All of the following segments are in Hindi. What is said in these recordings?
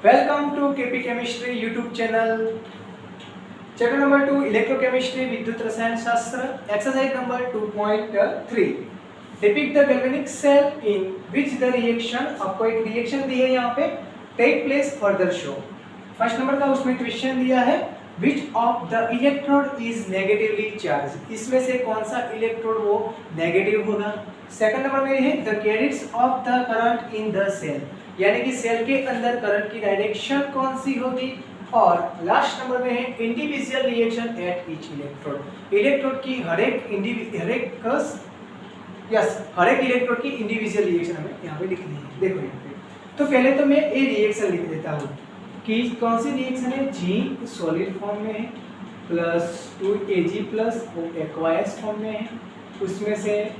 Welcome to KP chemistry YouTube channel. Chapter number 2 electrochemistry विद्युत रसायन शास्त्र exercise number 2.3 depict the galvanic cell in which the reaction. आपको एक रिएक्शन दी है यहाँ पे, take place further show. First number का उसमें क्वेश्चन दिया है which of the electrode is negatively charge. इसमें से कौन सा इलेक्ट्रोड वो नेगेटिव होगा। सेकंड नंबर में है the carriers of the current in the cell, यानी कि सेल के अंदर करंट की डायरेक्शन कौन सी होगी। और लास्ट नंबर में है individual reaction at each electrode. Electrode की हर एक इलेक्ट्रोड की इंडिविजुअल रिएक्शन हमें यहाँ पे लिखनी है। देखो यहाँ पे तो पहले तो मैं ये रिएक्शन लिख देता हूँ कि कौन सी रिएक्शन है। जिंक सॉलिड फॉर्म में है +2 Ag प्लस वो एक्वायस फॉर्म में है, उसमें से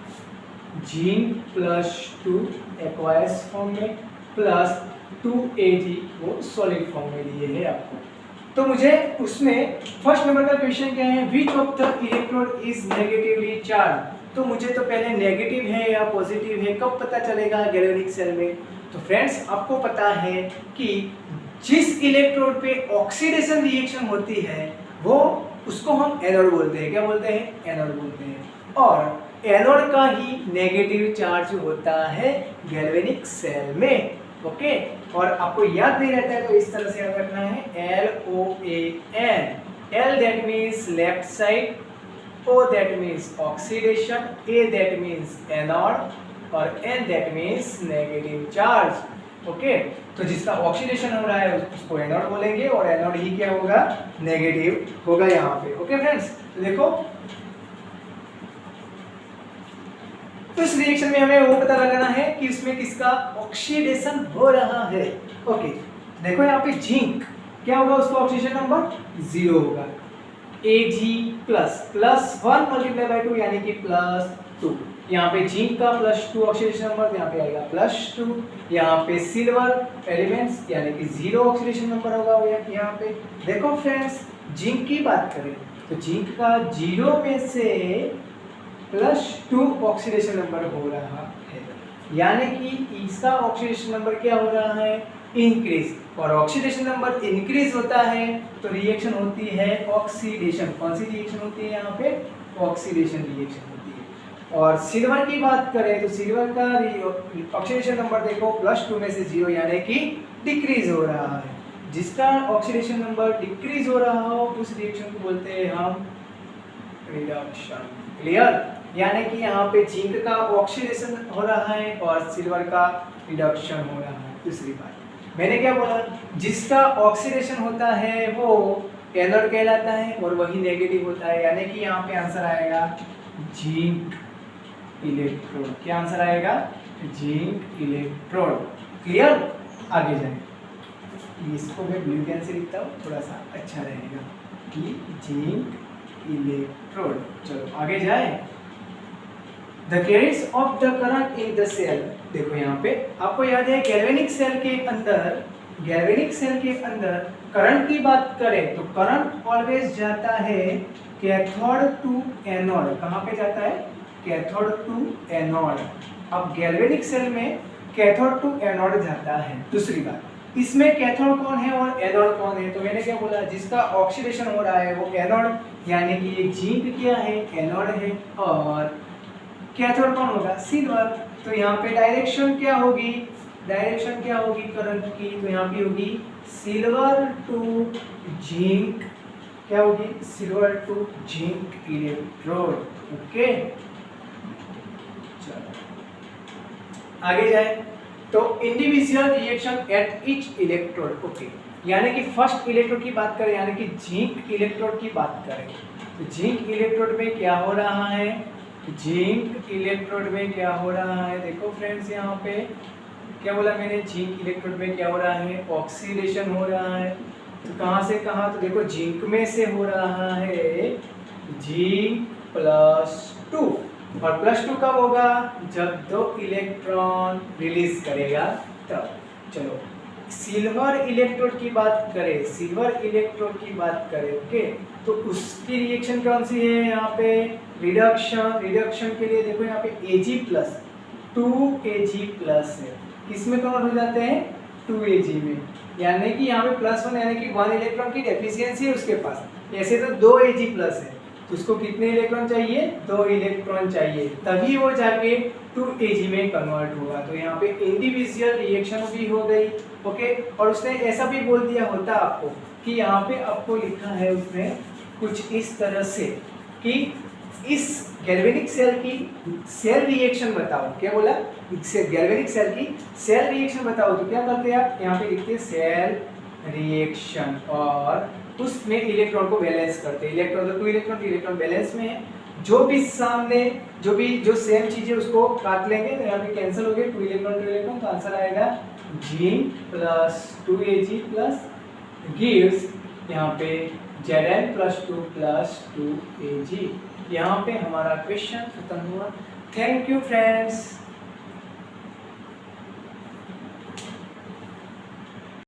जिंक +2 एक्वायस फॉर्म में +2 Ag वो सॉलिड फॉर्म में दिए है आपको। तो मुझे उसमें फर्स्ट नंबर का क्वेश्चन क्या है, which of the electrode is negatively charge. तो मुझे तो पहले नेगेटिव है या पॉजिटिव है कब पता चलेगा गैल्वेनिक सेल में। तो फ्रेंड्स आपको पता है कि जिस इलेक्ट्रोड पे ऑक्सीडेशन रिएक्शन होती है वो उसको हम एनोड बोलते हैं। क्या बोलते हैं? एनोड बोलते हैं। और एनोड का ही नेगेटिव चार्ज होता है गैल्वेनिक सेल में। ओके और आपको याद नहीं रहता है तो इस तरह से याद रखना है LOAN। L that means left side, O that means oxidation, A that means anode और N that means negative charge. Okay तो जिसका ऑक्सीडेशन हो रहा है उसको एनोड बोलेंगे और एनोड ही क्या होगा, नेगेटिव होगा यहाँ पे। ओके फ्रेंड्स तो देखो तो इस रिएक्शन में हमें वो पता लगाना है कि इसमें किसका ऑक्सीडेशन हो रहा है। ओके देखो यहाँ पे जिंक क्या होगा, उसका ऑक्सीडेशन नंबर 0 होगा। Ag +1 × 2 यानी कि +2। यहाँ पे जिंक का +2 ऑक्सीडेशन नंबर, यहाँ पे आएगा +2। यहाँ पे सिल्वर एलिमेंट्स यानी कि 0 ऑक्सीडेशन नंबर होगा यहाँ पे। देखो फ्रेंड्स जिंक की बात करें तो जिंक का 0 में से +2 ऑक्सीडेशन नंबर हो रहा है, यानी कि इसका ऑक्सीडेशन नंबर क्या हो रहा है, इंक्रीज। और ऑक्सीडेशन नंबर इंक्रीज होता है तो रिएक्शन होती है ऑक्सीडेशन। कौन सी रिएक्शन होती है यहाँ पे, ऑक्सीडेशन रिएक्शन होती है। और सिल्वर की बात करें तो सिल्वर का ऑक्सीडेशन नंबर देखो +2 में से 0 यानी कि डिक्रीज हो रहा है। जिसका ऑक्सीडेशन नंबर डिक्रीज हो रहा हो उस रिएक्शन को बोलते हैं हम रिडक्शन। क्लियर? यानी कि यहाँ पे जिंक का ऑक्सीडेशन हो रहा है और सिल्वर का रिडक्शन हो रहा है। दूसरी बात मैंने क्या बोला, जिसका ऑक्सीडेशन होता है वो एनोड कहलाता है और वही नेगेटिव होता है, यानी कि यहाँ पे आंसर आएगा जिंक इलेक्ट्रोड। क्या आंसर आएगा, जिंक इलेक्ट्रोड। क्लियर? आगे जाए इसको मैं ब्लू पेन से लिखता हूँ थोड़ा सा अच्छा रहेगा कि जिंक इलेक्ट्रोड। चलो आगे जाए। The carriers of the current in the cell। देखो यहाँ पे आपको याद है गैल्वेनिक सेल के अंदर करंट की बात करें तो करंट ऑलवेज जाता है कैथोड टू एनोड। कहाँ पे जाता है, कैथोड टू एनोड। अब गैल्वेनिक सेल में कैथोड टू एनोड जाता है। दूसरी बात इसमें कैथोड कौन है और एनोड कौन है, तो मैंने क्या बोला, जिसका ऑक्सीडेशन हो रहा है वो एनोड, यानी कि ये जिंक क्या है, एनोड है। और कैथोड कौन होगा, सिल्वर। तो यहाँ पे डायरेक्शन क्या होगी करंट की, तो यहाँ पे होगी सिल्वर टू जिंक। क्या होगी, silver to zinc electrode. Okay चलो आगे जाए तो individual reaction at each electrode. Okay यानी कि फर्स्ट इलेक्ट्रोड की बात करें, यानी कि जिंक इलेक्ट्रोड की बात करें तो जिंक इलेक्ट्रोड में क्या हो रहा है, जिंक इलेक्ट्रोड में क्या हो रहा है। देखो फ्रेंड्स यहाँ पे क्या बोला मैंने, जिंक इलेक्ट्रोड में क्या हो रहा है, ऑक्सीडेशन हो रहा है। तो कहाँ से कहाँ, तो देखो जिंक में से हो रहा है जिंक +2। और +2 कब होगा, जब 2 इलेक्ट्रॉन रिलीज करेगा तब। चलो सिल्वर इलेक्ट्रोड की बात करें, ओके तो उसकी रिएक्शन कौन सी है यहाँ पे, रिडक्शन के लिए देखो यहाँ पे Ag+2 Ag+ है। किसमें कन्वर्ट हो जाते हैं, 2 Ag में। यानी कि यहाँ पे +1 यानी कि 1 इलेक्ट्रॉन की डेफिशिएंसी है उसके पास। ऐसे तो 2 Ag प्लस है तो उसको कितने इलेक्ट्रॉन चाहिए, 2 इलेक्ट्रॉन चाहिए, तभी वो जाके 2 Ag में कन्वर्ट होगा। तो यहाँ पे इंडिविजुअल रिएक्शन भी हो गई। ओके, और उसने ऐसा भी बोल दिया होता आपको कि यहाँ पे आपको लिखा है उसने कुछ इस तरह से कि इस गैल्वेनिक सेल की सेल रिएक्शन बताओ। क्या बोला, गैल्वेनिक सेल की सेल रिएक्शन बताओ, तो क्या करते हैं आप, यहाँ पे लिखते हैं सेल रिएक्शन और उसमें इलेक्ट्रॉन को बैलेंस करते हैं। इलेक्ट्रॉन तो 2 इलेक्ट्रॉन बैलेंस में है, जो भी सामने जो सेम चीज है उसको काट लेंगे तो यहाँ पे कैंसिल हो गए 2 इलेक्ट्रॉन, तो आंसर आएगा zinc plus 2 Ag plus gives यहाँ पे Zn प्लस 2 प्लस 2 Ag। यहाँ पे हमारा क्वेश्चन खत्म हुआ। Thank you friends.